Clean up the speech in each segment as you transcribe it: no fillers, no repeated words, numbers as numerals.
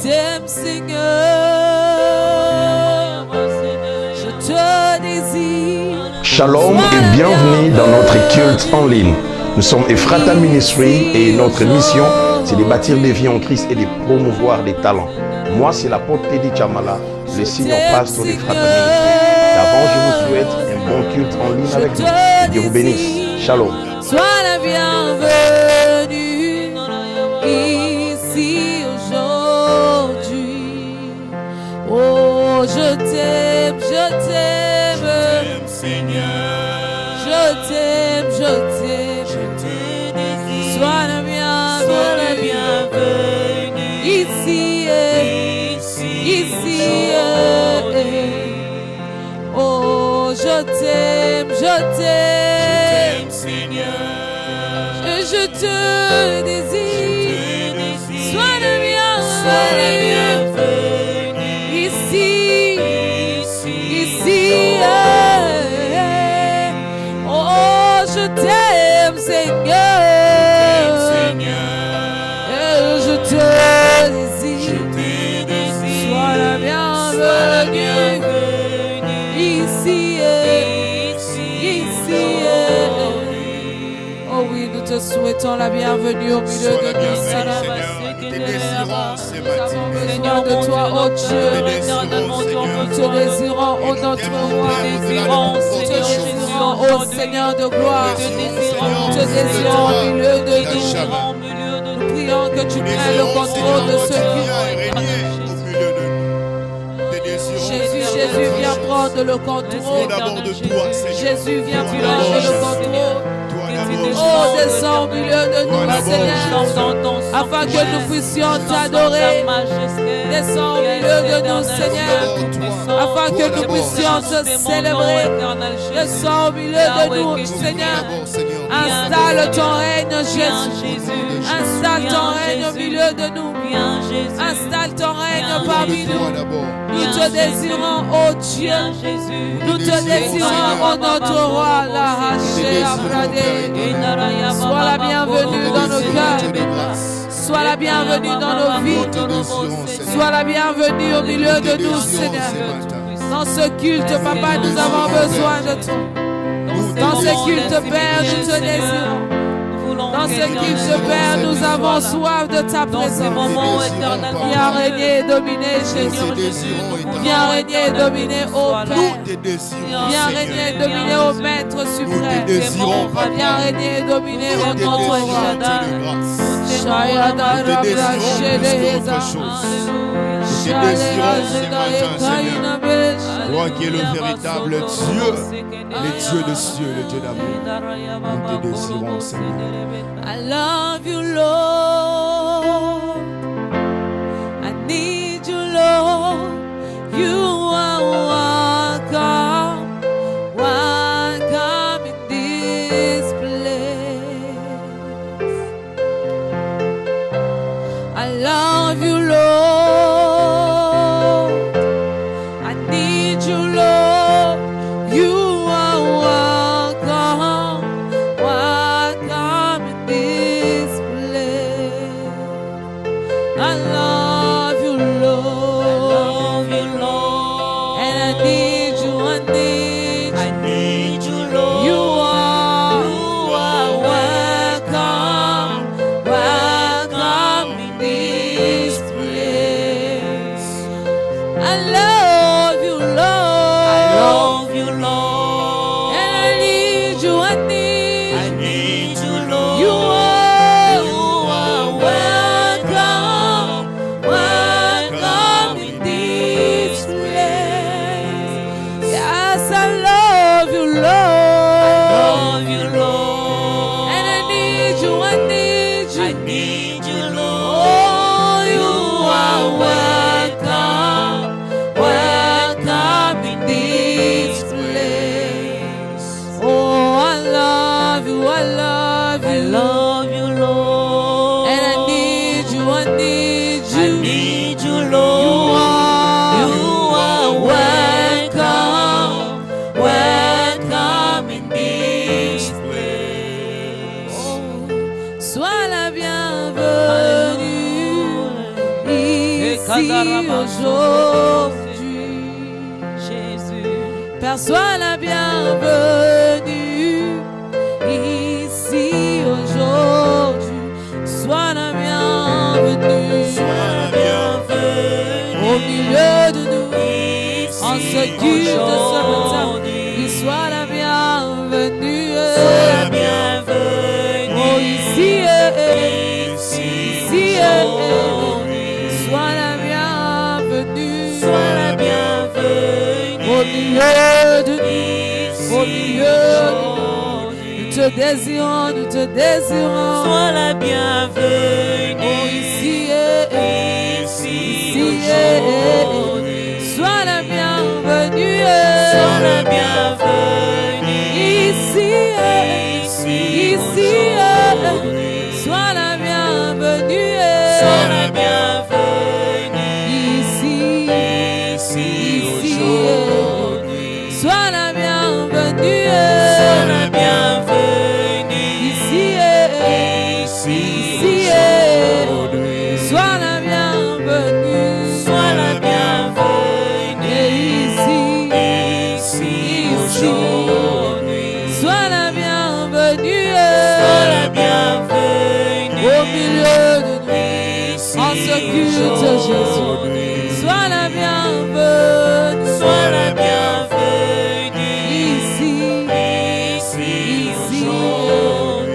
t'aime, Seigneur. Je te désire. Shalom et bienvenue dans notre culte en ligne. Nous sommes Ephrata Ministry et notre mission, c'est de bâtir des vies en Christ et de promouvoir des talents. Moi, c'est l'apôtre Teddy Chamala, le senior pasteur d'Ephrata Ministry. D'avant, je vous souhaite un bon culte en ligne avec nous. Que Dieu vous bénisse. Shalom. Sois la bienvenue ici aujourd'hui. Oh, je t'aime, Seigneur. je t'aime, sois la bienvenue ici, oh, je t'aime, Seigneur. je te désire, sois la bienvenue ici, oh, je t'aime, Seigneur, je te désire, sois la bienvenue ici, oh oui, nous te souhaitons la bienvenue au milieu de nous, Seigneur. Nous avons besoin de toi, oh Dieu. Nous te désirons, oh notre roi. Nous te désirons, oh Seigneur de gloire. Nous te désirons au milieu de nous. Nous prions que tu prennes le contrôle de ce Jésus, viens prendre le contrôle. Jésus, viens prendre le contrôle. Oh, descends au milieu de nous, Seigneur, afin que nous puissions t'adorer. Descends au milieu de nous, Seigneur, afin que nous puissions te célébrer. Descends au milieu de nous, Seigneur. Installe ton règne, Jésus. Installe ton règne au milieu de nous. Installe ton règne parmi nous. Nous te désirons, oh Dieu. Nous te désirons, oh notre roi, la haché abradé. Sois la bienvenue dans nos cœurs. Sois la bienvenue dans nos vies. Sois la bienvenue au milieu de nous, Seigneur. Dans ce culte, Papa, nous avons besoin de toi. Dans ce culte, Père, nous te désirons. Dans ce culte, Père, nous avons soif de ta présence. Viens régner et dominer, Jésus. Viens régner et dominer, ô Père. Viens régner et dominer, ô Maître suprême. Viens régner et dominer, ô notre roi. Toi qui es le véritable Dieu, le Dieu de cieux, le Dieu d'amour. Nous te désirons, Seigneur. I love you, Lord. I need you, Lord. You are welcome. Welcome in this place. I love you, Lord. I need you, Lord. You are welcome. Welcome in this place. I love you, Lord. And I need you, I need you, Lord. You are welcome. Welcome in this place. I love you, Lord. And I need you, I need you, Lord. You are welcome. aujourd'hui. Jésus, Père, sois la bienvenue ici aujourd'hui. Sois la bienvenue, au milieu de nous, en ce culte de ce matin. Il soit la bienvenue, oh ici, ici, sois la bienvenue, au milieu de nous, au milieu de nous. Nous te désirons, nous te désirons. sois la bienvenue. Oh ici, Ici, sois la bienvenue, sois la bienvenue. ici, ici, sois la bienvenue, Sois la bienvenue. ici, Ici, aujourd'hui. Sois la bienvenue, sois la bienvenue. ici, Ici, sois la bienvenue, sois la bienvenue. et ici, Ici, aujourd'hui. sois la bienvenue, Sois la bienvenue. au milieu de nous, Ici, en ce culte Jésus. Sois la bienvenue, sois la bienvenue. ici, Ici, aujourd'hui.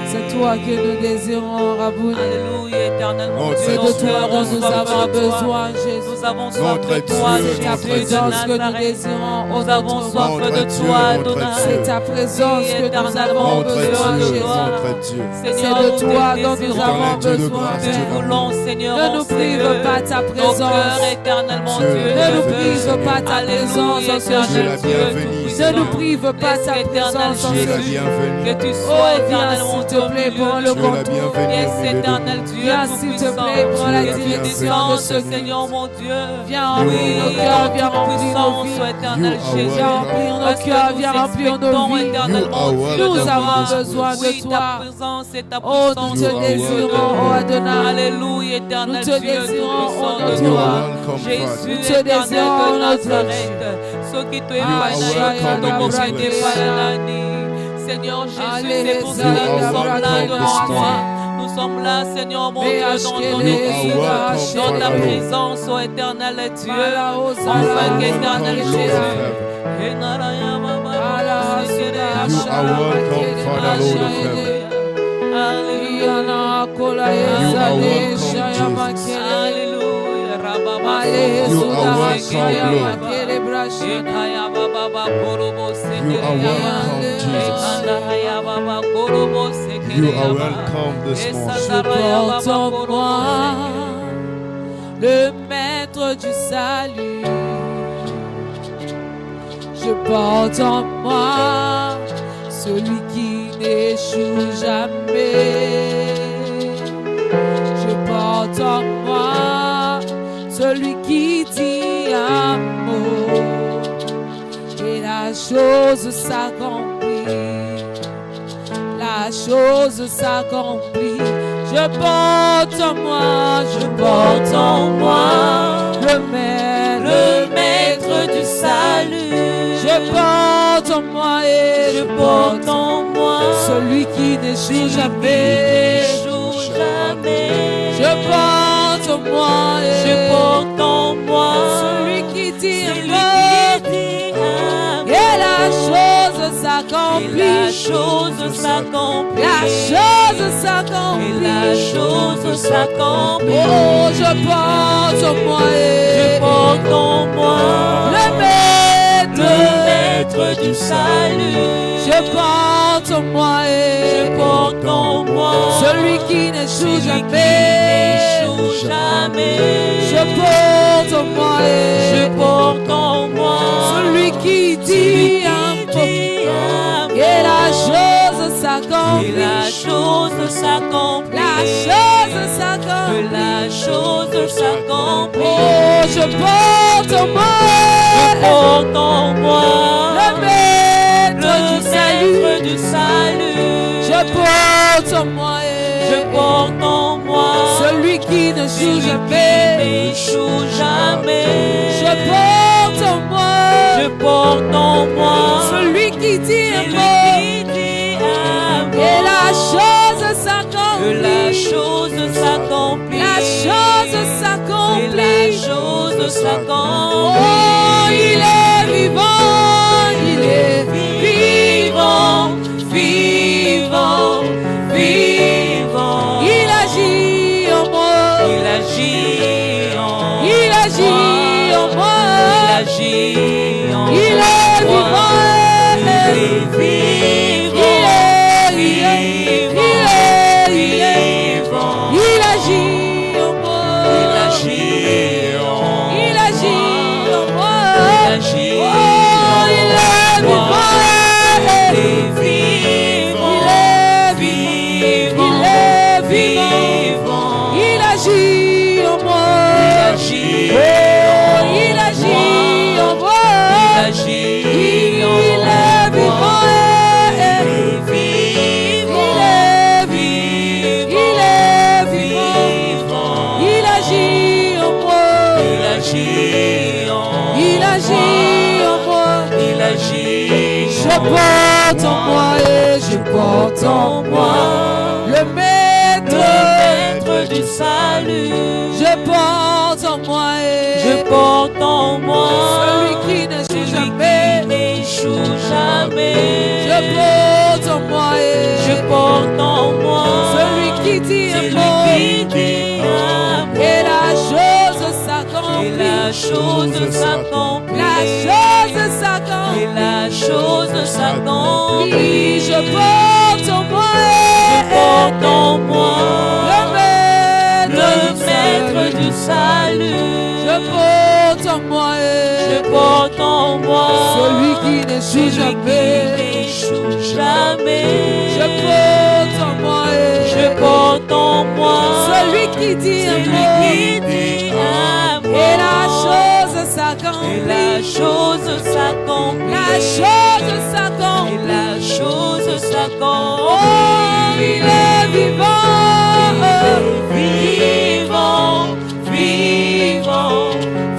c'est toi que nous désirons, Rabouni. Alléluia, éternellement. Notre C'est Dieu, de Dieu, toi nous dont nous avons avons soif de toi. besoin, Jésus. Nous avons soif Notre de toi, Dieu, C'est ta notre Jésus de présence que nous Nazareth. désirons, Nous avons soif Notre de Dieu, toi, notre Adonai. Dieu. c'est ta présence que nous avons Notre besoin, Dieu, Jésus. notre Dieu. C'est Seigneur, de nous toi te dont nous désirons. avons Dieu de besoin, grâce, Nous Père. voulons, Seigneur, Ne nous prive pas ta Nos présence. cœurs éternellement, Dieu, Dieu. Ne nous Dieu, prive pas ta présence en ce Dieu, jour. la bienvenue. Ne nous prive pas ta Laisse présence en Dieu, ce la jour. bienvenue. Que tu Oh, sois viens éternellement s'il te plaît, prends le Dieu, la contrôle. bienvenue. Yes, au milieu de éternel nous. Dieu, Viens, s'il te plaît, prends la que tu direction de descendes, ce culte. Seigneur mon Dieu. Viens remplir nos cœurs, viens remplir nos puissance, vies. éternel You are Jésus. Viens remplir nos Parce que cœurs, nous viens remplir nos expectons vies. éternellement, You Dieu, are de Nous voir, avons besoin de oui, ta toi. présence et ta Oh, nous puissance, te You are désirons, welcome. oh Adonai. Alléluia, éternel Nous te Dieu, désirons, tout-puissant oh de notre You toi. are welcome, Father. Jésus, Nous te éternel désirons, de notre Nazareth. Ceux qui te You are welcome in this place. Seigneur Jésus, Allez, c'est pour les cela que nous are sommes là welcome devant this toi. morning. Nous sommes là, Seigneur mon Dieu, dans ton You are welcome, esprit, dans ta Father. présence, ô éternel Dieu. You Enfin are qu'éternel welcome, Lord Jésus. of heaven. You You are welcome, Father, Lord of heaven. Alléluia. You are welcome, Jesus. Alléluia. Rababa. You are welcome, Lord. Ekaya baba korobo sekere. You are welcome, Jesus. Ekandaraya baba korobo sekere. You are welcome this morning. Esandaraya baba Porte en korobo moi sekere. le maître du salut. Je porte en moi celui qui n'échoue jamais. Je porte en moi celui qui dit un mot et la chose s'accomplit. La chose s'accomplit. Je porte en moi, je porte en moi le maître du salut. Je porte en moi et je porte en moi celui qui n'échoue jamais. Je porte en moi et je porte en moi celui qui dit un mot et la chose s'accomplit. La chose s'accomplit. La chose s'accomplit. La chose s'accomplit. Oh, je porte en moi Je et porte en moi le maître du salut. Je porte en moi et Je porte en moi celui qui n'échoue celui qui jamais. n'échoue jamais. Je porte en moi Je et porte en moi celui qui dit un mot et la chose et s'accomplit. la chose s'accomplit. La chose Que s'accomplit. la chose s'accomplit. Oh, je porte en moi Je porte en moi le maître le du salut. maître du salut. Je porte en moi Je porte en moi celui qui ne joue celui qui jamais. n'échoue jamais. Je porte en moi. Je porte en moi. Celui qui dit un mot. Et la chose s'accomplit. Que la chose s'accomplit. La chose s'accomplit. Et la chose s'accomplit. Oh, il est vivant. Il est vivant. Vivant. Vivant. Il agit en moi. Il agit en moi. Il agit en moi. Il agit en moi. Il est vivant. Il est vivant. Il agit en moi. Il agit en moi. Il agit en moi. Il agit Oh, il est vivant. Il est vivant. Il est vivant. Il est vivant. Il agit en moi. Il agit Oh, il agit en moi. Il agit en Il est moi. vivant. Il est vivant. Il est vivant. Il agit en moi. Il agit en Il agit en moi. Il agit Je porte en moi et je porte en moi le maître du salut. Je porte en moi et Je porte en moi celui qui n'échoue jamais. n'échoue jamais. Je porte en moi et Je porte en moi celui qui dit un celui mot qui dit un mot. et la chose Et s'accomplit. la chose s'accomplit. La chose Et s'accomplit. la chose s'accomplit. Je porte en moi Je porte en moi le le maître maître du salut. Je porte en moi Je porte en moi celui qui n'échoue celui qui jamais. n'échoue jamais. Je porte en moi Je porte en moi celui qui dit un celui mot qui dit un mot. et la chose Et s'accomplit. la chose s'accomplit. La chose Et s'accomplit. la chose s'accomplit. Oh, il est vivant. Vivant, vivant,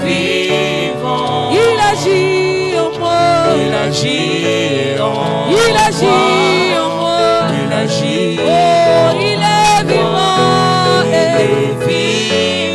vivant. Il agit en moi. Il agit en moi. Il agit en moi. Il agit Oh, il est vivant. Il est vivant.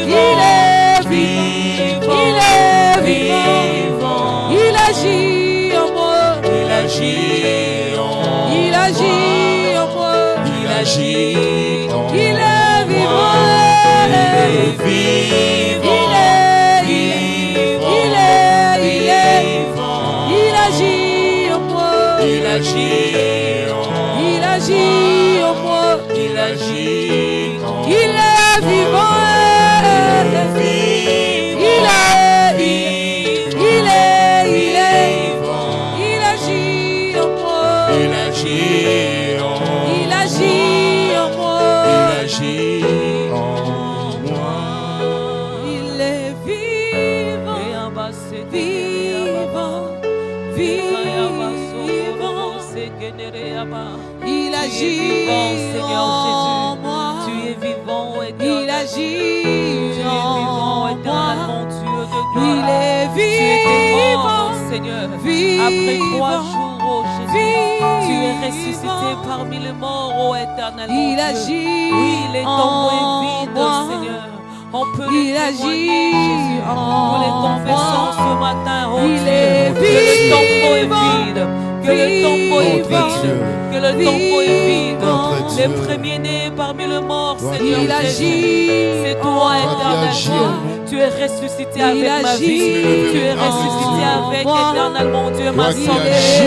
Il est vivant. Il est vivant. Il agit en moi. Il agit en moi. Il agit en moi. Il agit en moi. Il est vivant. Il est vivant. Il est vivant. Il agit en moi. Il agit en moi. Il agit en moi. Il agit en moi. Il est vivant. Il agit en moi. Il agit en moi. Il agit en moi. Il agit en moi. Il est vivant. Vivant. Il agit vivant, Seigneur en Jésus. moi. Tu es vivant, Il agit Tu es vivant, en moi. éternellement, Dieu de gloire. Il est Tu étais vivant. mort, Seigneur. Vivant. Après 3 jours, oh Jésus, tu es Vivant. ressuscité parmi les morts, oh éternellement. Il Dieu. agit Oui, les tombeaux en est vide, moi. Seigneur. On peut Il le agit témoigner, Jésus. en Nous les confessons moi. ce matin, oh Il Dieu. est Que le tombeau est vivant. vide. Que le tombeau est Notre vide. Dieu. Que le tombeau est vide. Notre Les Dieu. premiers-nés parmi le mort, Toi Seigneur Il Jésus. agit C'est toi, en éternellement. moi. Tu es ressuscité Il avec ma vie. agit Tu es en ressuscité avec moi. éternellement Dieu, ma Toi qui santé. agis,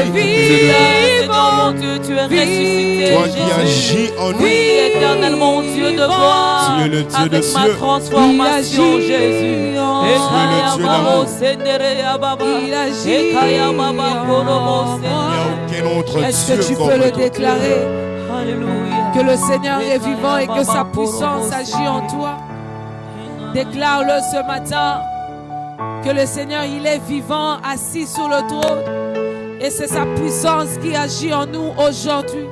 Seigneur mon Dieu, tu es ressuscité. Toi qui Jésus. agis en nous. Oui, éternellement Dieu de gloire. Tu es le Dieu avec de ma cieux. transformation, Il agit Jésus. en Ekaya Dieu babo d'amour. sendere ya baba. Il agit Ekaya baba en korobo moi. Il n'y a sendere. aucun autre Est-ce que Dieu tu comme peux le toi. déclarer Alléluia. que le Seigneur est vivant et que sa puissance agit en toi? Déclare-le ce matin que le Seigneur, il est vivant, assis sur le trône. Et c'est sa puissance qui agit en nous aujourd'hui.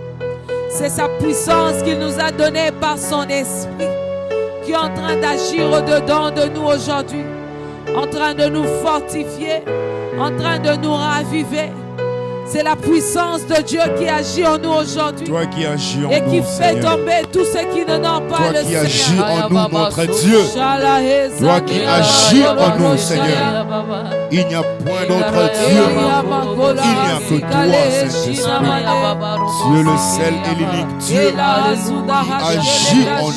C'est sa puissance qu'il nous a donnée par son esprit, qui qui est en train d'agir au-dedans de nous aujourd'hui, en train de nous fortifier, en train de nous raviver. C'est la puissance de Dieu qui agit en nous aujourd'hui. Toi qui agis en et qui nous, fait Seigneur. tomber tous ceux qui ne n'ont pas Toi le qui agis Seigneur. en nous, notre Dieu. Toi qui agis en nous, Seigneur. Il n'y a point d'autre Dieu. Il n'y a que toi, Saint-Esprit. Tu es le seul et l'unique Dieu qui agit en nous.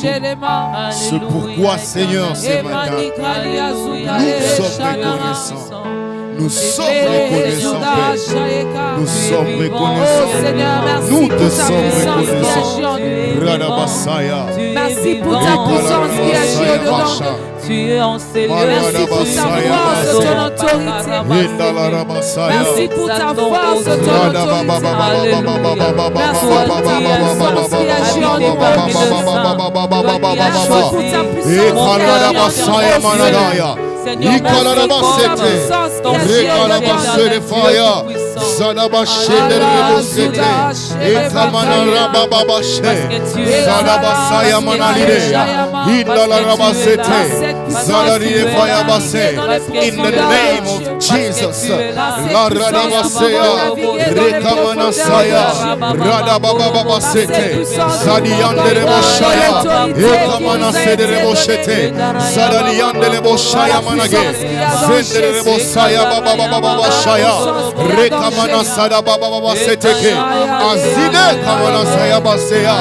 C'est pourquoi, Seigneur, ce matin, nous sommes reconnaissants. Nous sommes reconnaissants, Père. Nous sommes reconnaissants. Oh Seigneur, merci Nous pour te ta sommes puissance qui reconnaissants. agit en nous. Radabasaya. Merci pour ta puissance qui agit au-dedans. Tu es en ces lieux. Merci pour ta force de ton autorité. Merci pour ta force de ton autorité. Merci pour ta puissance qui agit en nous. Merci pour ta puissance qui agit en nous. Seigneur, in the name of Jesus, La Radabasea, Rekamanasaya, Radabababasete, Zadiandere Boshaya, Ekamanasede Boshete, Zadadiandele Boshaya Manage, Zendere Bosaya Babababashaya, Rekamanasada Bababaseteke, Azide Kamanasaya Basea,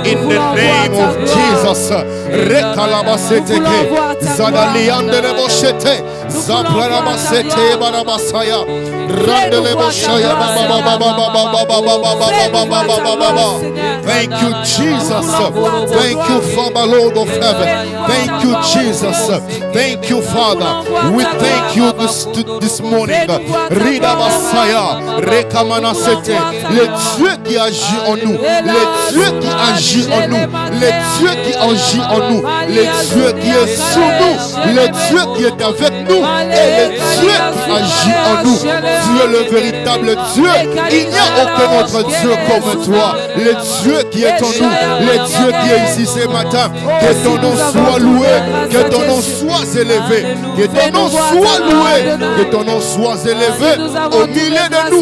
in the name of Jesus, Rekalabaseteke, Zadaliandele Boshete, Zaprabasete Barabasaya, Randele Boshaya Baba. Thank you, Jesus. Thank you, Father, Lord of heaven. Thank you, Jesus. Thank you, Father. We thank you this morning. Rida Basaya, Rekamanasete, le Dieu qui agit en nous, le Dieu qui agit en nous, le Dieu qui agit en nous, le Dieu qui est sous nous, le Dieu qui est avec nous, et le Dieu qui agit en nous. Tu es le véritable Dieu. Il n'y a aucun autre Dieu comme toi. Le Dieu qui est en nous, le Dieu qui est ici ce matin. Que ton nom soit loué, que ton nom soit élevé, que ton nom soit loué, que ton nom soit élevé au milieu de nous, au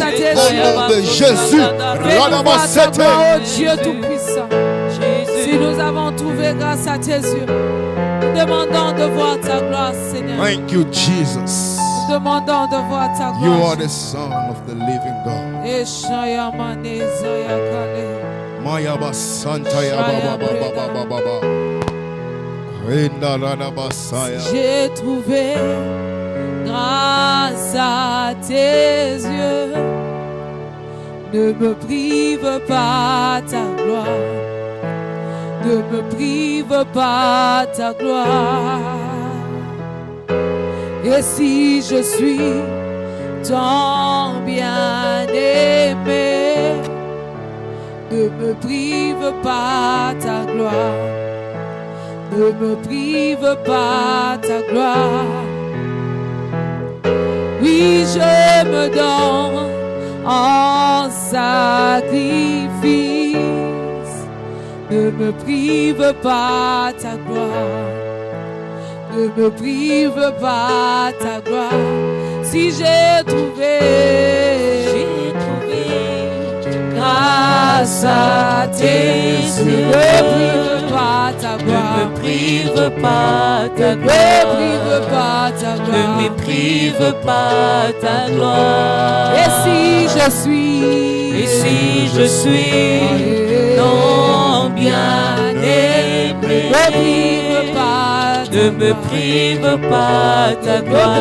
nom de Jésus. Oh Dieu Tout-Puissant, si nous avons trouvé grâce à tes yeux, nous demandons de voir ta gloire, Seigneur. Thank you, Jesus. Nous demandons de voir ta gloire. You are the Son of the living God. Maya Basanta ya Baba. J'ai trouvé grâce à tes yeux. Ne me prive pas ta gloire. Ne me prive pas ta gloire. Et si je suis tant bien aimé, ne me prive pas ta gloire. Ne me prive pas ta gloire. Oui, je me donne en sacrifice. Ne me prive pas ta gloire. Ne me prive pas ta gloire. Si j'ai trouvé grâce à tes yeux, ne prive pas ta gloire. Ne me prive pas ta gloire. Ne prive pas ta gloire. Ne me prive pas ta gloire. Et si je suis non bien aimé, ne me prive pas ta gloire.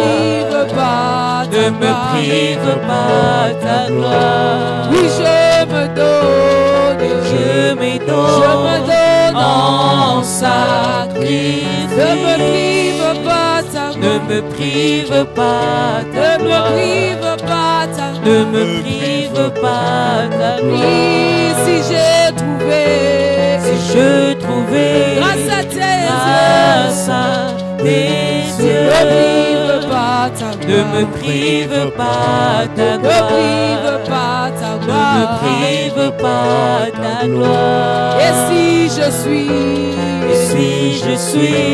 Ne me prive pas ta gloire. Oui, je me donne. Je me donne en sacrifice. Ne me prive pas ta gloire. Ne me prive pas ta Ne me gloire. prive pas ta gloire. Ne me prive pas ta gloire. Oui, si j'ai trouvé, Si je trouvais grâce à tes grâce à tes yeux, ne me yeux, prive pas pas ta gloire. Ne me prive pas ta Ne gloire. prive pas ta Ne me gloire. prive pas ta gloire. Et si je suis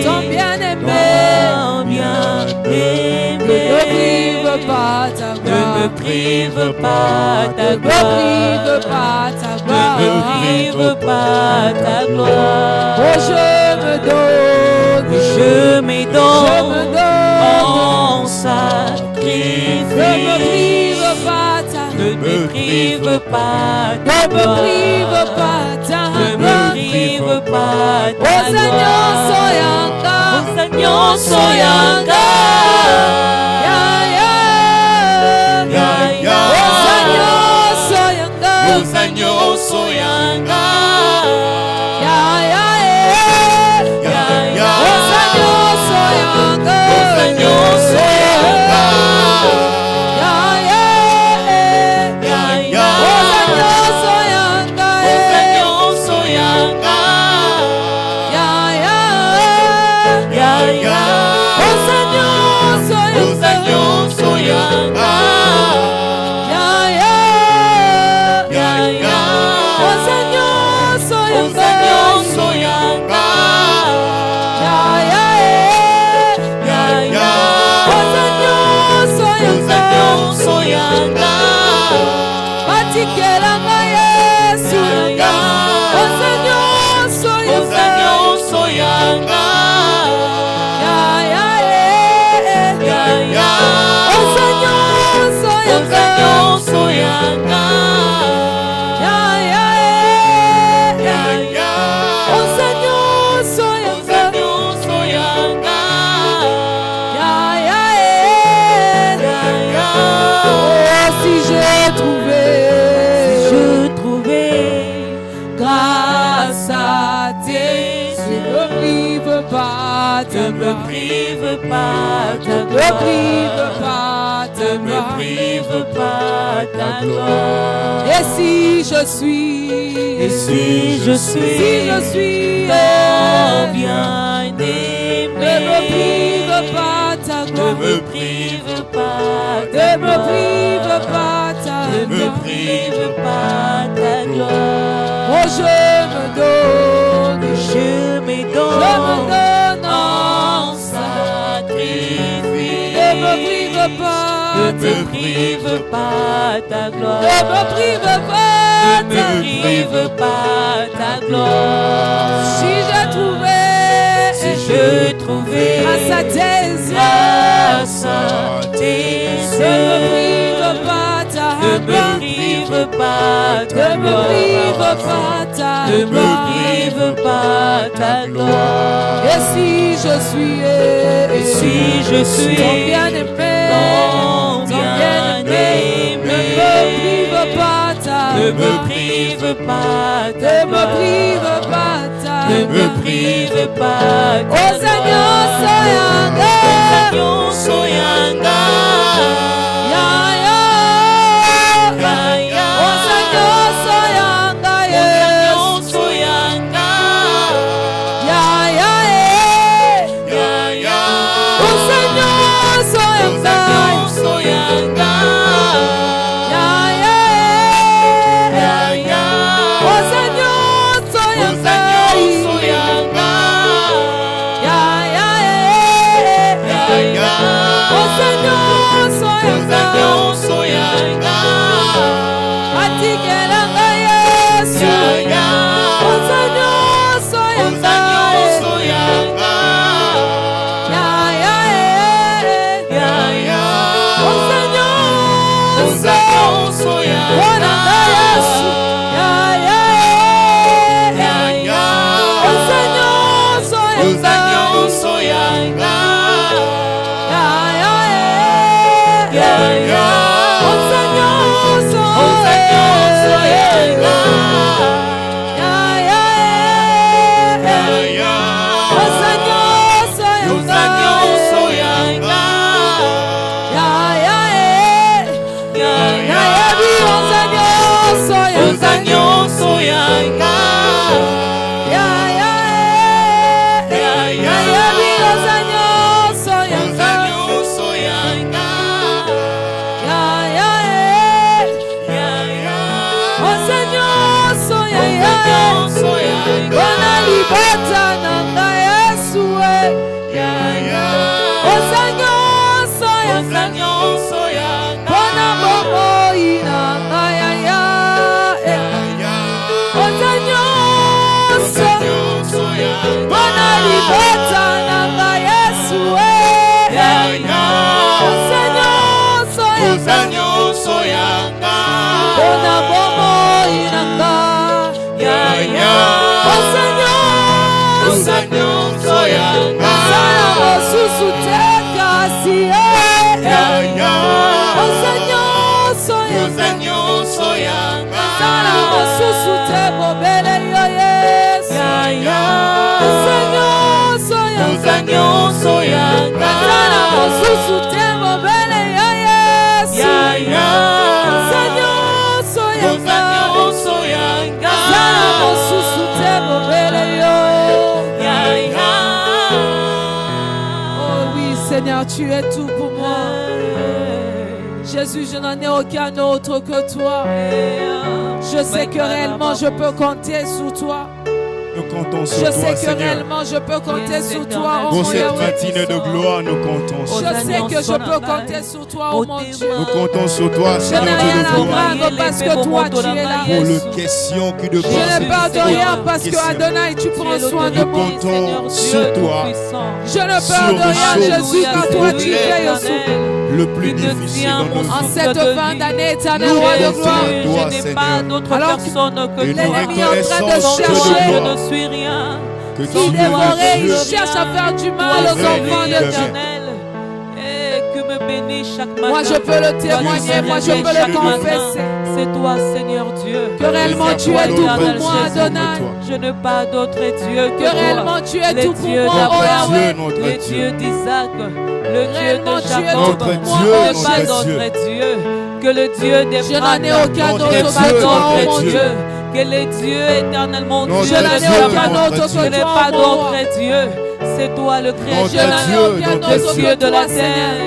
ton bien-aimé, ton bien-aimé, ne prive pas ta ne gloire. me prive pas ta Ne gloire. prive pas ta Ne me gloire. prive pas ta gloire. Oh, je me donne, Je me donne me donne. en Ne sacrifice. me prive pas ta Ne me prive pas ta Ne me gloire. prive pas ta Ne me gloire. prive pas ta Oh, Seigneur, gloire. soyanga. Oh, Seigneur, soyanga. Senhor, soyanga. Ne me prive pas ta gloire. Ne me prive pas ta gloire. Et si je suis ton bien-aimé, ne me prive pas ta gloire. ne me prive pas ta Ne me gloire. prive pas ta Ne me gloire. prive pas ta gloire. Oh, je me donne en sacrifice. Ne me prive pas Ne me prive pas ta gloire. Ne me prive pas Ne me prive pas ta gloire. Si je trouvais grâce à tes yeux, ne me prive pas ta Ne me gloire. prive pas ta Ne me prive gloire. pas ta Ne me gloire. prive pas ta gloire. Et si je suis ton bien-aimé, ne me prive pas ta Ne me gloire. prive pas ta Ne me gloire. prive pas ta Ne me gloire. prive pas ta Oh, Seigneur, soyanga. Seigneur, soyanga. Oh, Seigneur, soyanga. Seigneur, soyanga. Oh, Seigneur, soyanga. Soyanga. Oh, Seigneur, soyanga. Oh, Seigneur, soyanga. Atikelanga Yesu. Oh, Seigneur, soyanga. Oh, Seigneur, Bonanga Yesu. Oh, Seigneur, soyanga. Oh, Seigneur, Seigneur, tu es tout pour moi. Jésus, je n'en ai aucun autre que toi. Je sais que réellement je peux compter sur toi. Nous comptons sur Je toi, sais que Seigneur. réellement je peux compter sur toi, oh Pour mon cette Yahweh. matinée de gloire, nous comptons sur toi. Je sais que je peux compter sur toi, oh mon Dieu. Nous comptons sur toi, Je Seigneur n'ai Dieu rien de à gloire. craindre parce que toi, tu es là. Pour les questions qui ne Je n'ai peur de rien parce que Adonai, tu prends soin de Nous moi. comptons sur toi. Je ne peur de rien, Jésus, car toi, tu veilles sur moi. Le plus difficile dans nos En vies. cette fin d'année, éternel roi de gloire. Toi, Je n'ai Seigneur. pas d'autre Alors, personne que Et nous l'ennemi est en train de reconnaissons que chercher. de je gloire. ne suis rien. Que Il tu es dévorait, le il Dieu. cherche à faire du mal Toi, aux vrai enfants Dieu. de Dieu. éternel, et que me bénisse chaque matin. Moi, je peux le témoigner, moi, je peux le confesser. C'est toi, Seigneur Dieu. Que réellement tu es tout pour moi, Adonai. Je n'ai pas d'autre Dieu que Que toi. réellement tu es Les tout pour dieux moi, oh d'Abraham, Yahweh. notre le Dieu. Dieu d'Isaac, le Dieu Réellement, de tu es Jacob. tout pour Notre moi, Dieu, oh Je n'ai pas Jésus. d'autre Dieu que le Dieu des Je n'en ai aucun Notre autre Dieu, que toi, oh notre mon Dieu. Dieu. que les dieux éternellement Notre Je Dieu n'en ai Dieu, aucun notre autre Dieu. je que n'ai toi, pas oh mon roi. d'autre Dieu. C'est toi le Notre Je créateur, n'en ai Dieu, aucun notre autre Dieu que de toi, la Seigneur. terre.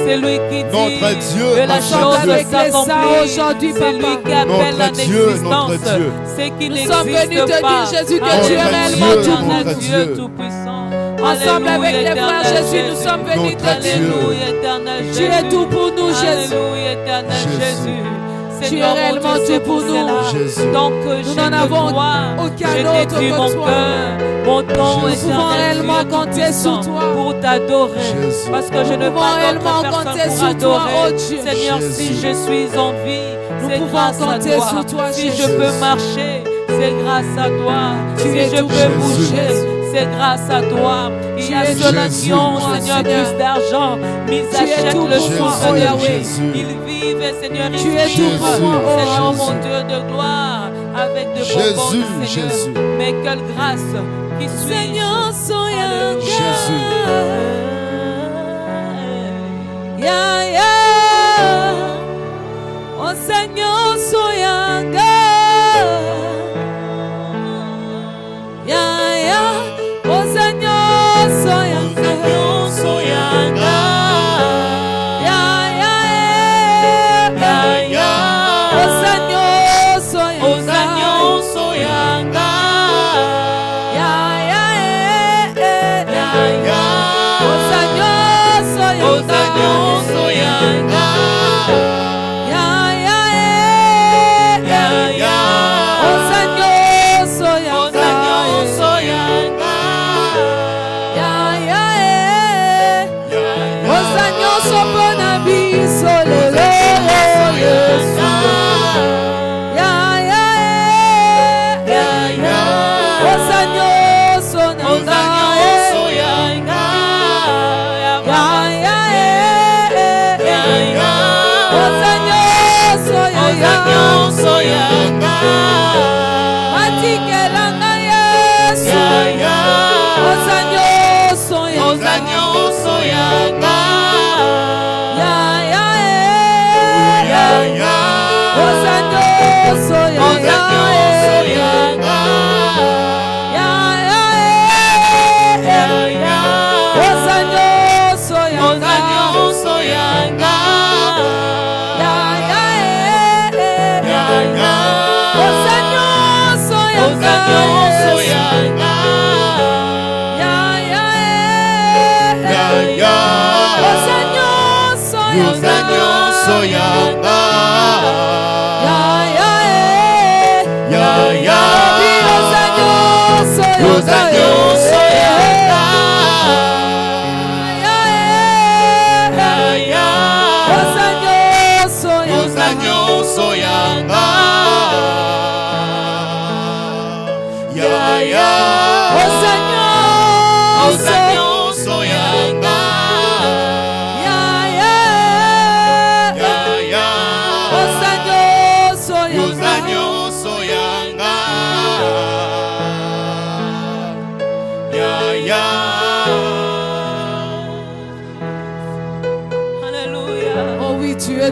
C'est lui qui dit Notre Dieu, que la notre chose Dieu. Avec les saints s'accomplit. aujourd'hui, C'est lui Papa. qui appelle Notre en Dieu, existence notre Dieu. ce qui Nous sommes venus te n'existe pas. dire, Jésus, que Notre tu es Dieu, réellement tout pour notre nous. Dieu. Tout-puissant. Ensemble avec Alléluia, les frères éternel Jésus, nous sommes venus Notre te dire, Dieu. Alléluia, éternel tu es Jésus. tout pour nous, Jésus. Alléluia, éternel Jésus. Jésus. Tu es Seigneur, mon réellement Dieu, tout c'est pour nous. cela. Jésus. Donc, Nous n'en avons aucun je autre dédie que mon toi. cœur, mon temps, Nous éternel pouvons réellement Dieu compter sur tout-puissant, toi. pour t'adorer. Jésus. Parce que je ne Nous pouvons pas réellement d'autre compter personne pour sur toi, adorer. oh Dieu. Seigneur, si Jésus. je suis en vie, Nous c'est pouvons grâce à compter toi. sur toi, Si Jésus. je peux marcher, c'est grâce à toi. Tu Si es je tout peux pour bouger, Jésus. c'est grâce à toi. Il Tu y a es ceux-là Jésus. qui ont, Moi, Seigneur, Seigneur. plus d'argent, mais ils Tu es achètent tout le pour moi, souffle oh de Yahweh. Jésus. Ils vivent, Seigneur, ils Tu es tout vivent, pour moi, oh Seigneur, Jésus. mon Dieu de gloire, avec de Jésus, bonbons, Seigneur. Jésus. Mais quelle grâce qui suis Seigneur, soyez Jésus. Ya, ya. Oh Seigneur, soyez Ya, ya. Oh Seigneur, soyez Ya, ya, ya. Oh Seigneur, soyez Ya, ya, Oh Seigneur, soyez Ya, ya, Oh Seigneur, soyez Ya, ya, Oh Seigneur, so bon ami, so lolo, Yesu. Ya, ya, Oh Seigneur, so nanga, Ya, ya, Oh Seigneur, soyez Atikelanga Yesu. Oh Seigneur, soyez Ya, ya,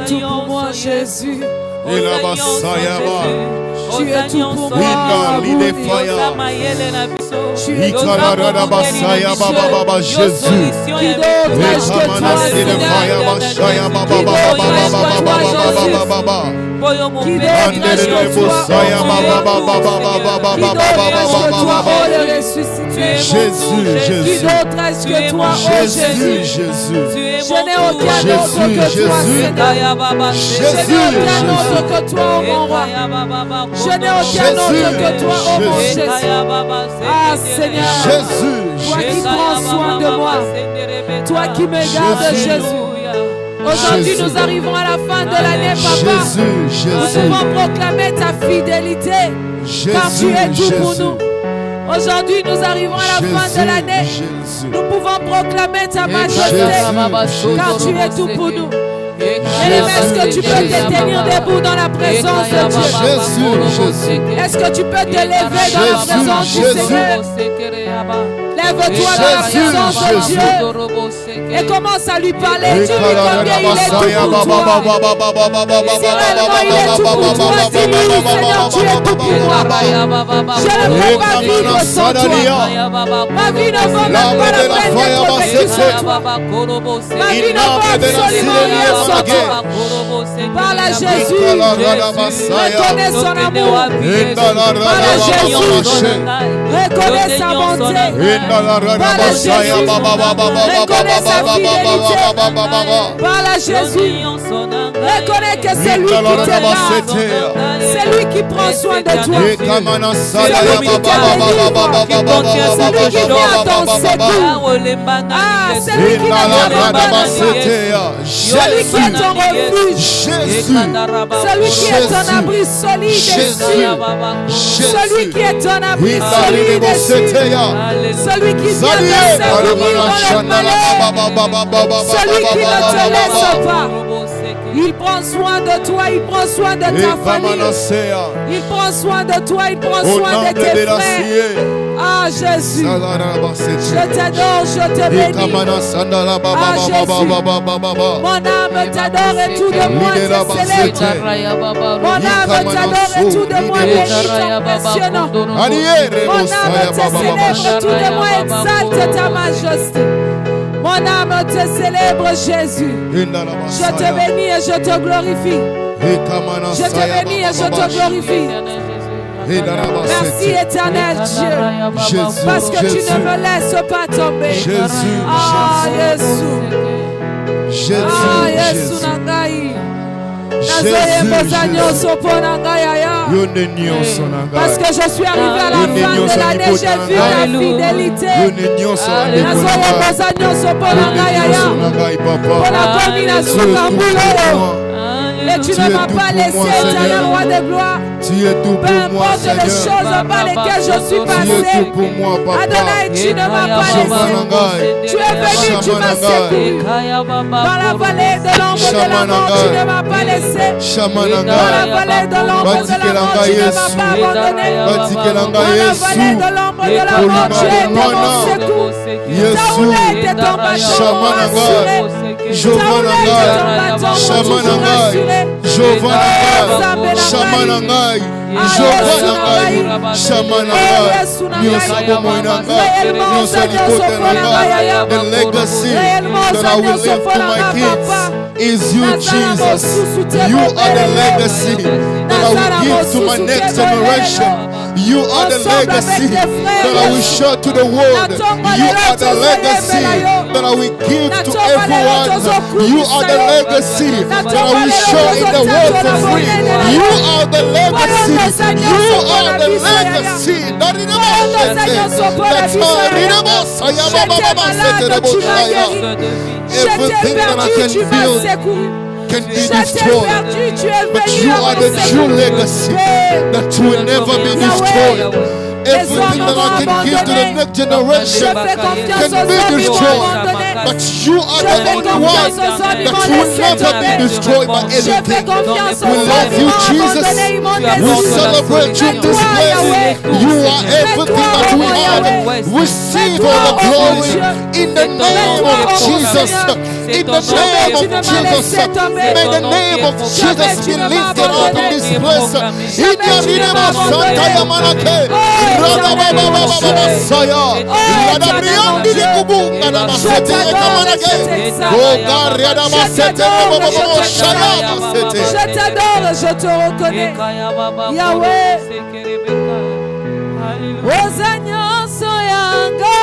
Tout pour moi, Jésus. Et la Messiah, tu es tout pour moi. Jésus. Qui d'autre est-ce que toi, Seigneur? Qui d'autre est-ce que toi, oh le ressuscité? Jésus, Jésus. Qui d'autre est-ce que toi, oh Jésus? Jésus. Je n'ai aucun autre que toi, Seigneur. Je n'ai aucun autre que toi, oh mon roi. Je n'ai aucun autre que toi, oh mon Jésus. Ah Seigneur, toi qui prends soin de moi, toi qui me gardes, Jésus. Aujourd'hui, nous arrivons à la fin de l'année, Papa. Nous pouvons proclamer ta fidélité, car tu es tout pour nous. Aujourd'hui, nous arrivons à la fin de l'année. Nous pouvons proclamer ta majesté, car tu es tout pour nous. Est-ce que tu peux te tenir debout dans la présence de Dieu? Est-ce que tu peux te lever dans la présence du Seigneur? Lève-toi dans la présence de Dieu et commence à lui parler. Dis-lui combien il est tout pour toi. Si réellement il est tout pour toi, dis-lui, Seigneur, tu es tout pour moi. Je ne peux pas vivre sans toi. Ma vie ne vaut même pas la peine d'être vécue sans toi. Ma vie ne vaut absolument rien sans toi. Parle à Jésus. Reconnais son amour. Parle à Jésus. Reconnais sa bonté. Parle à Jésus. Reconnais sa fidélité. Parle à Jésus. Reconnais que c'est lui qui t'aime. C'est lui qui prend soin de toi. C'est lui qui t'aime. Celui qui vient à ton secours. Ah, c'est lui qui t'abandonne. Celui qui est ton refuge. Celui qui est ton abri solide et sûr. Celui qui est ton abri solide et sûr. Celui qui vient te secourir dans le malheur. Celui qui ne te laisse pas. Il prend soin de toi, il prend soin de ta famille. Il prend soin de toi, il prend soin de tes frères. Ah Jésus, je t'adore, je te bénis. Ah Jésus, mon âme t'adore et tout de moi te célèbre. Mon âme t'adore et tout de moi bénit ton précieux. Mon âme te célèbre, tout de moi exalte ta majesté. Mon âme te célèbre, Jésus. Je te bénis et je te glorifie. Je te bénis et je te glorifie. Merci éternel Dieu, parce que tu ne me laisses pas tomber. Ah Jésus, ah Jésus Nangai. Parce que je suis arrivé à la fin de l'année, j'ai vu ta fidélité. Et tu ne m'as pas laissé, éternel roi de gloire. Peu importe les choses par lesquelles je suis passé. Adonai, tu ne m'as pas laissé. Tu es venu, tu m'as secouru. Dans la vallée de l'ombre de la mort, tu ne m'as pas laissé. Dans la vallée de l'ombre de la mort, tu ne m'as pas abandonné. Dans la vallée de l'ombre de la mort, tu es mon secours. Ta houlette était ton bâton assuré. Ta houlette était ton bâton assuré. Shamanangai, the legacy that I will leave to my kids is you, Jesus. You are the legacy that I will give to my next generation. You are the legacy that I will show to the world. You are the legacy that that I will give to everyone. You are the legacy that I will show in the world for free. You are the legacy. You are the legacy. Everything that I can build can be destroyed, but you are the true legacy that will never be destroyed. Everything that I can give to the next generation can be destroyed, but you are the only one that will never be destroyed by anything. We love you, Jesus. We celebrate you in this place. You are everything that we have. Receive all the glory in the name of Jesus. In the name of Jesus, may the name of Jesus be lifted up in this place. In the name of Santa Yamanake, Je t'adore, je te reconnais. Yahweh, Osanya Soyanga.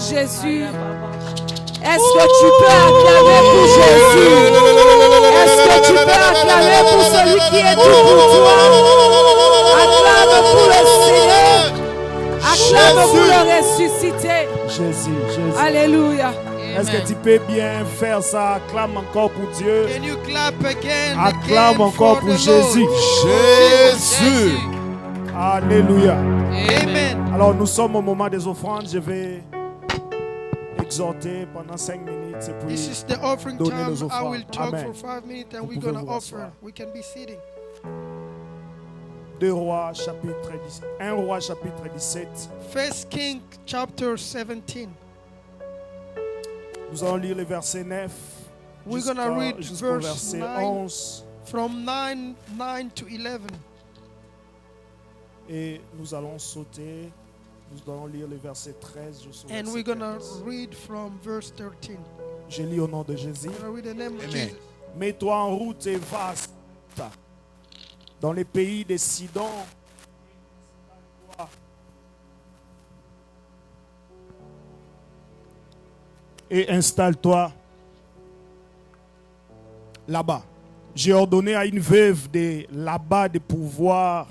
Jésus. Est-ce que tu peux acclamer pour Jésus? Est-ce que tu peux acclamer pour celui qui est tout pour toi? Acclame pour le Seigneur. Acclame pour le ressuscité. Jésus, Jésus. Alléluia. Est-ce que tu peux bien faire ça? Acclame encore pour Dieu. Can you clap again? Acclame encore pour Jésus. Jésus. Alléluia. Amen. Alors nous sommes au moment des offrandes. Je vais exhorter pendant 5 minutes et puis This is the offering donner time. nos I offrandes. will talk Amen. for 5 minutes and Vous we're pouvez going to vous offer. asseoir. We can be sitting. 2 Rois chapitre 10, 1 Roi chapitre 17. 1 King chapter 17. Nous allons lire le verset 9 We're going to read jusqu'au verse verset 9 11 from 9 to 11. et nous allons sauter. Nous allons lire le verset 13 jusqu'au And verset we're going to 15. read from verse 13. Je lis au nom de Jésus. We're going to read the name of Amen. Jesus. Mets-toi en route et va dans les pays des Sidon. Et installe-toi là-bas. J'ai ordonné à une veuve de là-bas de pourvoir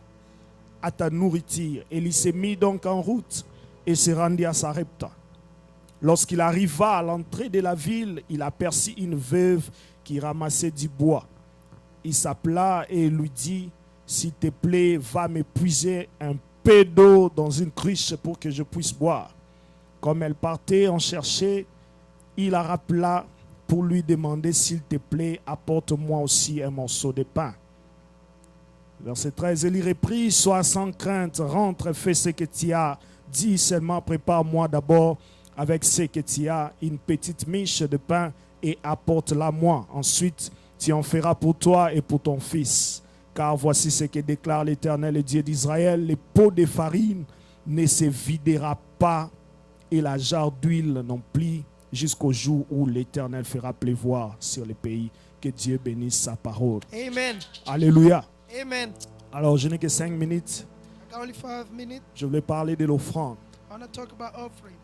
à ta nourriture. Et il s'est mis donc en route et s'est rendu à Sarepta. Lorsqu'il arriva à l'entrée de la ville, il aperçut une veuve qui ramassait du bois. Il s'appela et lui dit, s'il te plaît, va me puiser un peu d'eau dans une cruche pour que je puisse boire. Comme elle partait en chercher, il la rappela pour lui demander, s'il te plaît, apporte-moi aussi un morceau de pain. Verset 13, il reprit, sois sans crainte, rentre, fais ce que tu as dit, seulement prépare-moi d'abord avec ce que tu as, une petite miche de pain et apporte-la moi. Ensuite, tu en feras pour toi et pour ton fils. Car voici ce que déclare l'Éternel, le Dieu d'Israël, les pots de farine ne se videra pas et la jarre d'huile non plus jusqu'au jour où l'Éternel fera pleuvoir sur le pays. Que Dieu bénisse sa parole. Amen. Alléluia. Amen. Alors, je n'ai que 5 minutes. I got only 5 minutes. Je voulais parler de l'offrande. I want to talk about offering.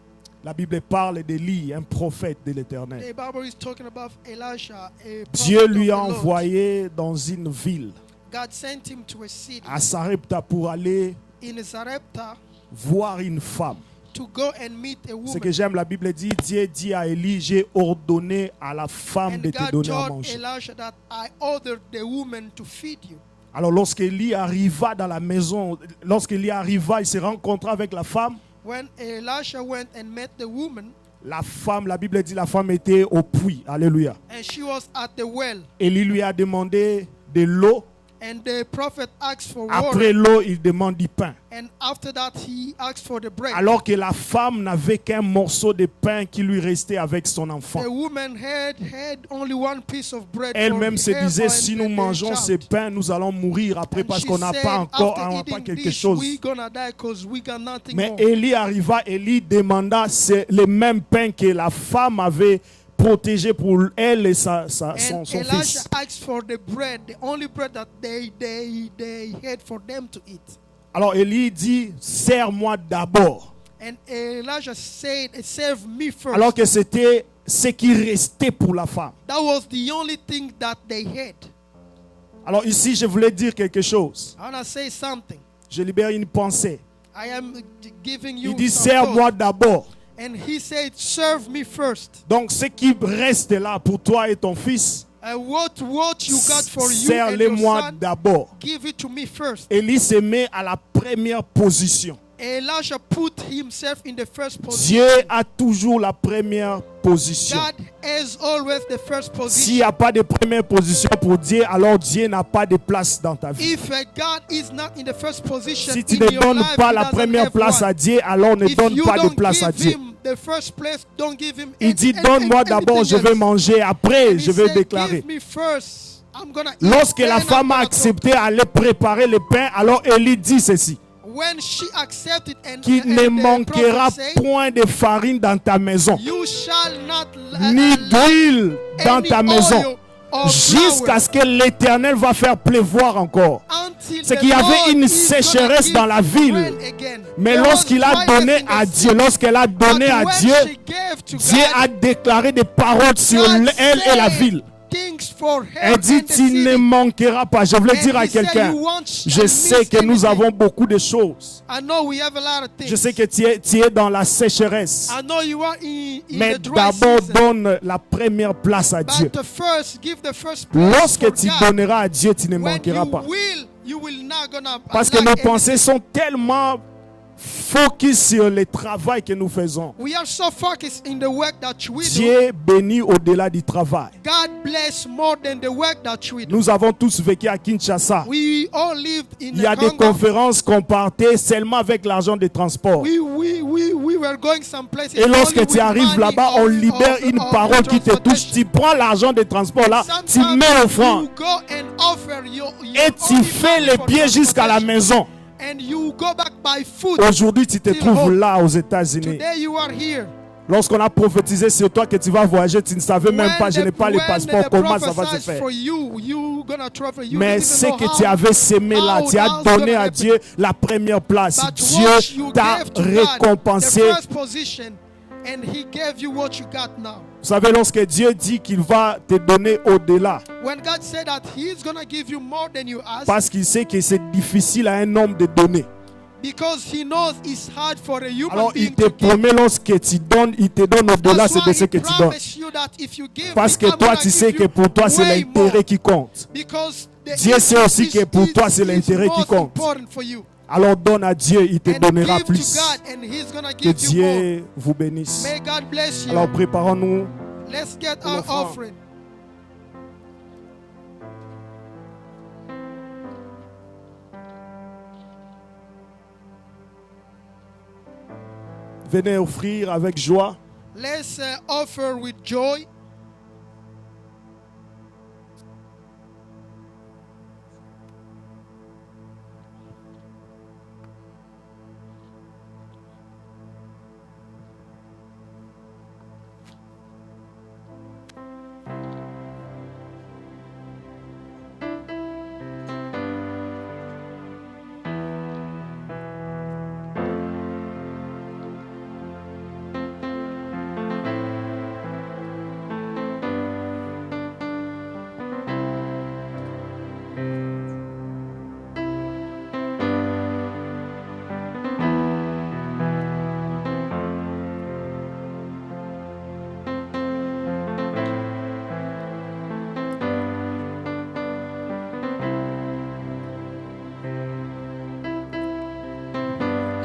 La Bible parle d'Élie, un prophète de l'Éternel. The Bible is talking about Elisha, a Dieu prophet lui of a the Lord. envoyé dans une ville, God sent him to a city à Sarepta, pour aller in Zarepta voir une femme. to go and meet a Ce woman. que j'aime, la Bible dit, Dieu dit à Élie, j'ai ordonné à la femme And de te God donner à told manger. Elisha that I ordered the woman to feed you. Alors lorsqu'Élie arriva dans la maison, lorsqu'Élie arriva, il se rencontra avec la femme. When Elisha went and met the woman, La femme, la Bible dit, la femme était au puits. Alléluia. and she was at the well, Élie lui a demandé de l'eau. and the prophet asked for Après water, l'eau, il demande du pain. and after that he asked for the bread. Alors que la femme n'avait qu'un morceau de pain qui lui restait avec son enfant. The woman had only one piece of bread. Elle-même se for her disait, and si nous the mangeons child. ces pains, nous allons mourir après And parce she qu'on n'a said, pas encore after on n'a pas eating quelque this, chose. we gonna die 'cause we got nothing Mais more. Élie arriva, Élie demanda c'est le même pain que la femme avait protégé pour elle et son And fils. Elisha asked for the bread, the only bread that they had for them to eat. Alors Élie dit, sers-moi d'abord. And Elisha said, serve me first. Alors que c'était ce qui restait pour la femme. That was the only thing that they had. Alors ici, je voulais dire quelque chose. I want to say something. Je libère une pensée. I am giving you Il dit, some sers-moi thought. d'abord. And he said, serve me first. Donc ce qui reste là pour toi et ton fils, And what you got for you and your serre-les-moi son, d'abord. give it to me first. Élie se met à la première position. Elisha put himself in the first position. Dieu a toujours la première position. God is always the first S'il position. n'y a pas de première position pour Dieu, alors Dieu n'a pas de place dans ta vie. If God is not in the first position Si tu in ne your donnes life, pas he la doesn't première have place one. à Dieu, alors ne If donne you pas de don't place à give Dieu. him the first place, don't give him Il dit, donne-moi d'abord, anything je vais else. manger, après And he je vais said, déclarer. give me first. I'm gonna eat, Lorsque then la I'm femme a gonna accepté d'aller préparer le pain, alors Élie dit ceci, talk. When she accepted and, qu'il and ne the manquera prophet said, point de farine dans ta maison, you shall not ni d'huile dans any ta maison, oil or jusqu'à flour ce que l'Éternel va faire pleuvoir encore. until C'est the qu'il y avait Lord une is sécheresse gonna dans la give ville. rain again. Mais There lorsqu'il was a dryness donné in the à sea. Dieu, lorsqu'elle a donné But à when Dieu, she gave to Dieu God, a déclaré des paroles sur God elle et la said ville. things for her Elle dit, and the tu ne city. manqueras pas. Je voulais And dire à he said, quelqu'un, you won't je sais miss que nous anything. avons beaucoup de choses. I know we have a lot of things. Je sais que tu es dans la sécheresse. I know you are in Mais the dry d'abord, season. donne la première place à Dieu. But the first, give the first place Lorsque for tu God. donneras à Dieu, tu ne When manqueras pas. you will not gonna Parce que lack nos anything. pensées sont tellement focus sur le travail que nous faisons. We are so focused in the work that we do. Dieu bénit au-delà du travail. God bless more than the work that we do. Nous avons tous vécu à Kinshasa. We all lived in Il y a the des Congo. conférences qu'on partait seulement avec l'argent de transport. We were going some places. Et lorsque only tu with arrives money là-bas, on libère une parole qui te touche. Tu prends l'argent de transport là, tu Sometimes mets offrande you go and offer your et tu only fais money les for pieds jusqu'à la transportation. maison. And you go back by foot. Aujourd'hui, tu te Till trouves home. là aux États-Unis. Today you are here. Lorsqu'on a prophétisé sur toi que tu vas voyager, tu ne savais même pas, je n'ai pas le when passeport, the comment ça va se prophesies faire. for you gonna travel. You Mais don't even ce know que tu how. avais semé là, how tu as that's donné gonna à happen. Dieu la première place. But Dieu what you t'a gave to God, récompensé. the first position, and He gave you what you got now. Vous savez, lorsque Dieu dit qu'il va te donner au-delà, When God said that He's gonna give you more than you ask, parce qu'il sait que c'est difficile à un homme de donner. because He knows it's hard for a human Alors il being te to give. promet lorsque tu donnes, il te donne au-delà That's de why ce He que tu donnes. promised you that if you give, Parce que I'm toi gonna tu give sais you que pour toi c'est way l'intérêt more. qui compte. Because the Dieu sait aussi is- que pour is- toi c'est is l'intérêt qui most compte. important for you. Alors donne à Dieu, il te And donnera give to plus. God and He's gonna Que give you more. Dieu vous bénisse. May God bless you. Alors préparons-nous. Let's get pour our l'offrande. offering. Venez offrir avec joie. Let's offer with joy.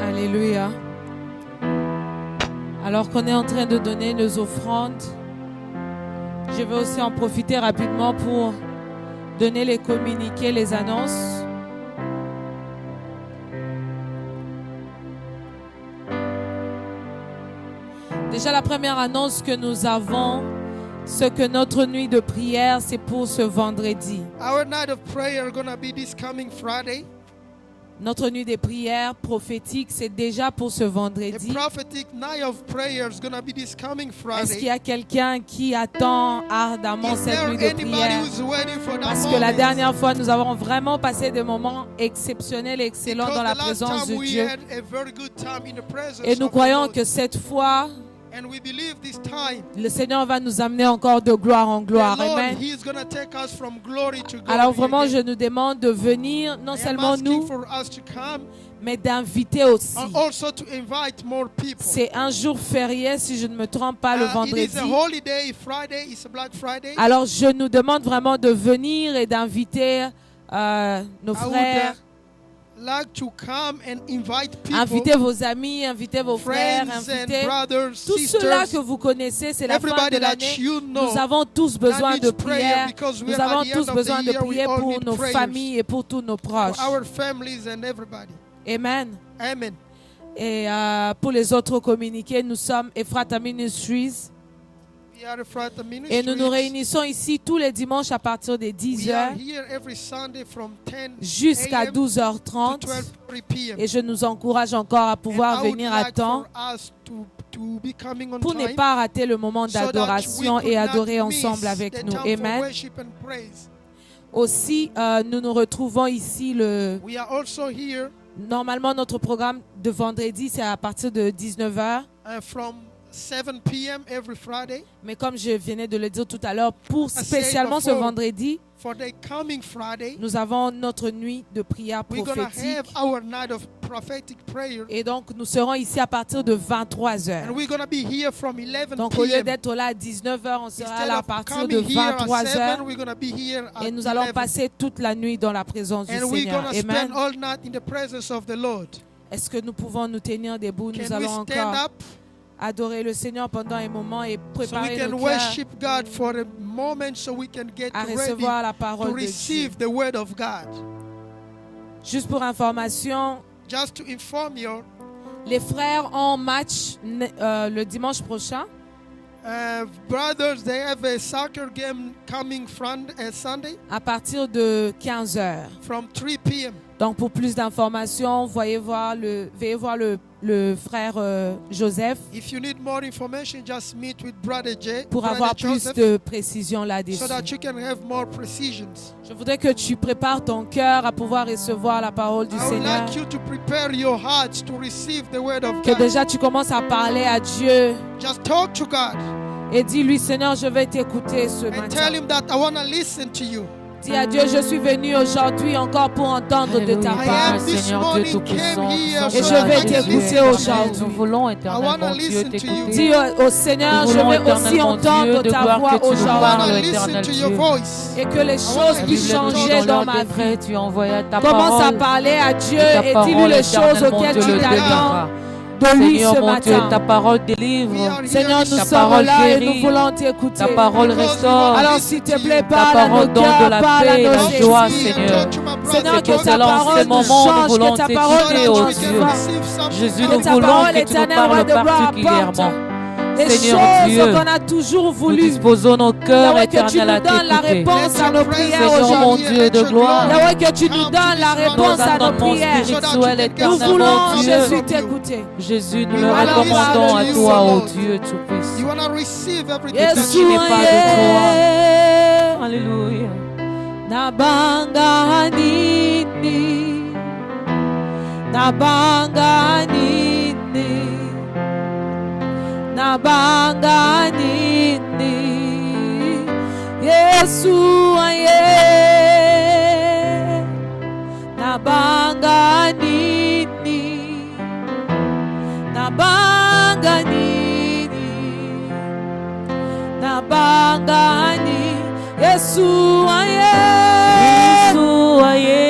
Alléluia. Alors qu'on est en train de donner nos offrandes, je vais aussi en profiter rapidement pour donner les communiqués, les annonces. Déjà, la première annonce que nous avons, c'est que notre nuit de prière, c'est pour ce vendredi. Our night of prayer is gonna be this coming Friday. Notre nuit de prière prophétique, c'est déjà pour ce The vendredi. prophetic night of prayer is gonna be this coming Est-ce qu'il y Friday. a quelqu'un qui attend ardemment Is cette there nuit de anybody prière? who's waiting for that Parce que la moment? dernière fois, nous avons vraiment passé des moments exceptionnels et excellents Because dans la the last présence time de we Dieu. had a very good time in the presence Et nous of the croyons Lord. que cette fois, And we believe this time le Seigneur va nous amener encore de gloire en gloire. the Lord, Amen. He's gonna take us from glory to glory. Alors vraiment, je again. nous demande de venir, non I am seulement asking nous, for us to come mais d'inviter aussi. and also to invite more people. C'est un jour férié, si je ne me trompe pas, le It is vendredi. a holiday Friday. It's a Black Friday. Alors je nous demande vraiment de venir et d'inviter nos I frères. would like to come and invite people, Invitez vos amis, invitez vos frères, friends and invitez brothers, tous ceux-là sisters, que vous connaissez. C'est la fin everybody de that l'année. you know. Nous avons tous besoin that de needs prayer prière. because we Nous are avons at the tous end of besoin the de year, we prier all pour need nos prayers familles et pour tous nos proches. for our families and everybody. Amen. Amen. Et pour les autres communiqués, nous sommes Ephrata Ministries We are from the ministry. et nous nous réunissons ici tous les dimanches à partir de We 10h are here every Sunday from 10 jusqu'à a.m. to 12h30. 12:30 p.m. Et je nous encourage encore à pouvoir And I would venir like à temps for us to be coming on pour ne time pas rater le moment so that we d'adoration could et not adorer miss ensemble avec the nous. time for Amen. worship and praise. Aussi, nous nous retrouvons ici We are also here Normalement, notre programme de vendredi, c'est à partir de 19h. from 7 p.m. every Friday. Mais comme je venais de le dire tout à l'heure, pour said spécialement ce before, vendredi, For the coming Friday, nous avons notre nuit de prière we're going to prophétique. have our night of prophetic prayer. Et donc, nous serons ici à partir de And 23h. we're going to be here from 11 Donc, au lieu p.m. d'être là à 19h, on sera Instead là à of partir de coming here at 7, 23h. we're going to be here at Et nous allons 11. passer toute la nuit dans la présence du And we're Seigneur. going to Amen. spend all night in the presence of the Lord. Est-ce que nous pouvons nous tenir debout? Nous Can we allons stand encore up adorer le Seigneur pendant un moment et so we préparer can nos cœurs worship God for a moment so we can get à ready recevoir la to parole de Dieu. receive the word of God? Juste pour information, Just to inform you, les frères ont match le dimanche prochain. brothers, they have a soccer game coming from Sunday À partir de 15h. from 3 p.m. Donc pour plus d'informations, veuillez voir le frère Joseph If you need more information, just meet with Brother Jay, pour Brother avoir plus Joseph, de précisions là-dessus. so that you can have more precisions. Je voudrais que tu prépares ton cœur à pouvoir recevoir la parole du I would Seigneur. like you to prepare your hearts to receive the word of Que God. déjà tu commences à parler à Dieu Just talk to God Et dis-lui, Seigneur, je vais t'écouter ce And tell matin. him that I want to listen to you. Dis à Dieu, je suis venu aujourd'hui encore pour entendre de ta Alléluia, part. am this Seigneur morning Dieu Tout-Puissant. came here Et so je that vais I can t'écouter listen to aujourd'hui. you. Nous voulons I éternellement wanna Dieu listen to t'écouter. you. Dis au Seigneur, Nous je voulons vais aussi éternellement entendre Dieu de ta voir voix que tu nous I aujourd'hui. parles, want to listen éternel to your Dieu. voice. Et que les La choses Bible puissent nous dit changer dans dans l'heure ma de près, vie. tu envoyas ta Commence à parole. parler à Dieu Et ta et dis-lui parole, les choses éternellement auxquelles Dieu, tu le t'attends délivrera. de lui Seigneur ce mon Dieu, ta matin. parole délivre. Seigneur, nous Ta sommes parole là et guérit. nous voulons t'écouter. Ta parole restaure. Alors s'il te plaît, Ta parle à nos parole donne de cœurs, la parle à paix et nos la joie, esprits. Seigneur. Seigneur, C'est que pour ta cela, en parole ces nous moments, nous change, voulons que ta parole t'écouter, nous oh transforme. Jésus, Que nous ta voulons parole que tu nous éternelle, roi parles de gloire, particulièrement. Les Seigneur choses Dieu, qu'on a toujours nous voulu. disposons nos cœurs Yahweh, que tu éternels nous à donnes la t'écouter. réponse à nos prières Seigneur mon aujourd'hui. Dieu de gloire, Yahweh, que tu nous donnes la réponse nos à nos attendements prières. spirituels Nous éternellement voulons, Dieu. Jésus, t'écouter. Jésus, nous le Alors, recommandons à parle-nous, toi, Seigneur. ô Dieu Tout-Puissant. You want to receive everything Yes, that Jésus you n'est pas de yeah. toi. Alléluia. Nabanga nini, nabanga nini, nabanga nini, Yesu aye, nabanga nini, nabanga nini, nabanga nini, Yesu aye. Yesu aye.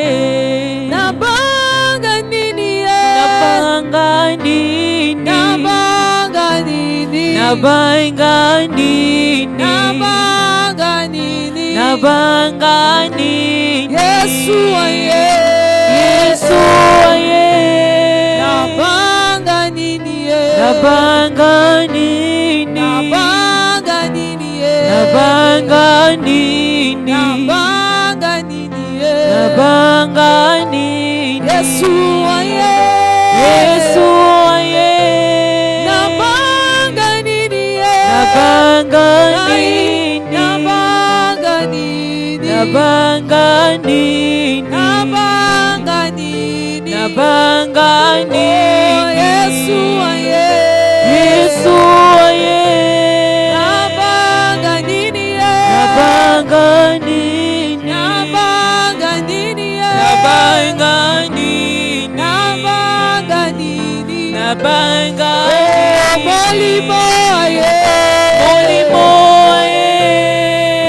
Nabanga nini Nabanga nini. Nabanga nini Nabanga nini. Nabanga nini Nabanga nini. Yesu aye Yesu aye. Nabanga nini Nabanga nini. Nabanga nini Nabanga nini. Nabanga nini Nabanga nini. Yesu aye Yesu aye. Nabanga nini Nabanga nini. Nabanga nini Nabanga nini. Nabanga nini Nabanga nini. Yesu aye Yesu aye. Nabanga nini Nabanga nini. Nabanga nini Nabanga nini. Nabanga nini Nabanga Molimo aye Molimo aye.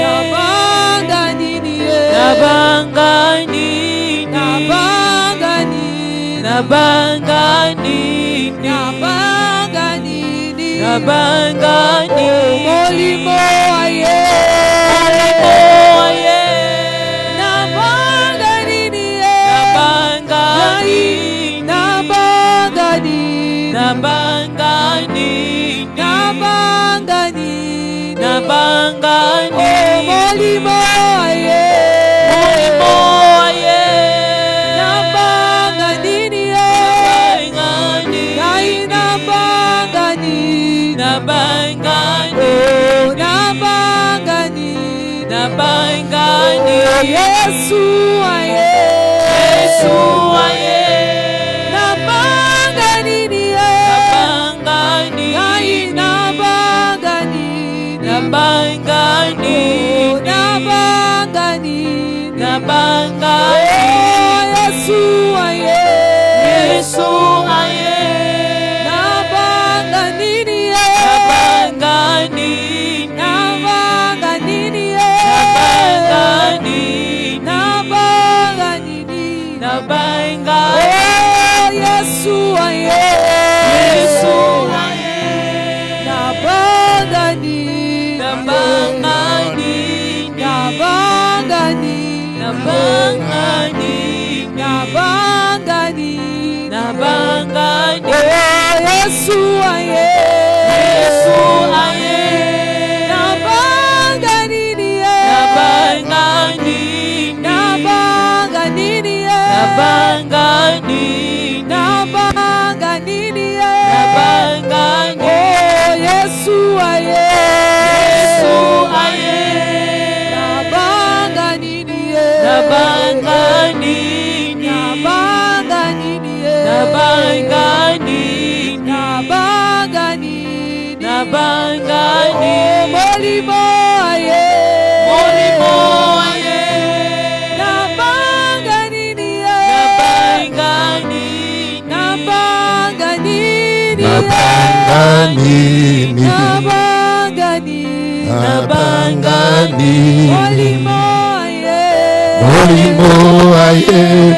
Nabanga nini Nabanga nini. Nabanga nini Nabanga nini. Nabanga nini Nabanga nini. Molimo aye Molimo aye. Nabanga nini Nabanga nini. Nabanga nini Nabanga nini. Nabanga nini Nabanga Oh nini. Molimo aye Molimo aye. Nabanga nini Nabanga nini. Nai nabanga nini Nabanga Oh nini. nabanga nini Nabanga Oh nini. Yesu aye Yesu aye. Nabanga nini Nabanga nini. Nai nabanga nini Nabanga Oh nini. nabanga nini Nabanga Oh nini. Yesu aye Yesu aye. Nabanga nini Nabanga nini. Nabanga nini Nabanga nini. Nabanga nini Nabanga Oh Yesu aye Yesu aye. Nabanga nini Nabanga nini. Nabanga nini Nabanga nini. Nabanga nini Nabanga nini. Oh Yesu aye Yesu aye. Nabanga nini Nabanga nini. Nabanga nini Nabanga nini. Nabanga nini Nabanga nini. Oh Yesu aye Yesu aye. Nabanga nini Nabanga nini. Nabanga nini Nabanga nini. Nabanga nini bangani molimo aye na bangani na bangani molimo aye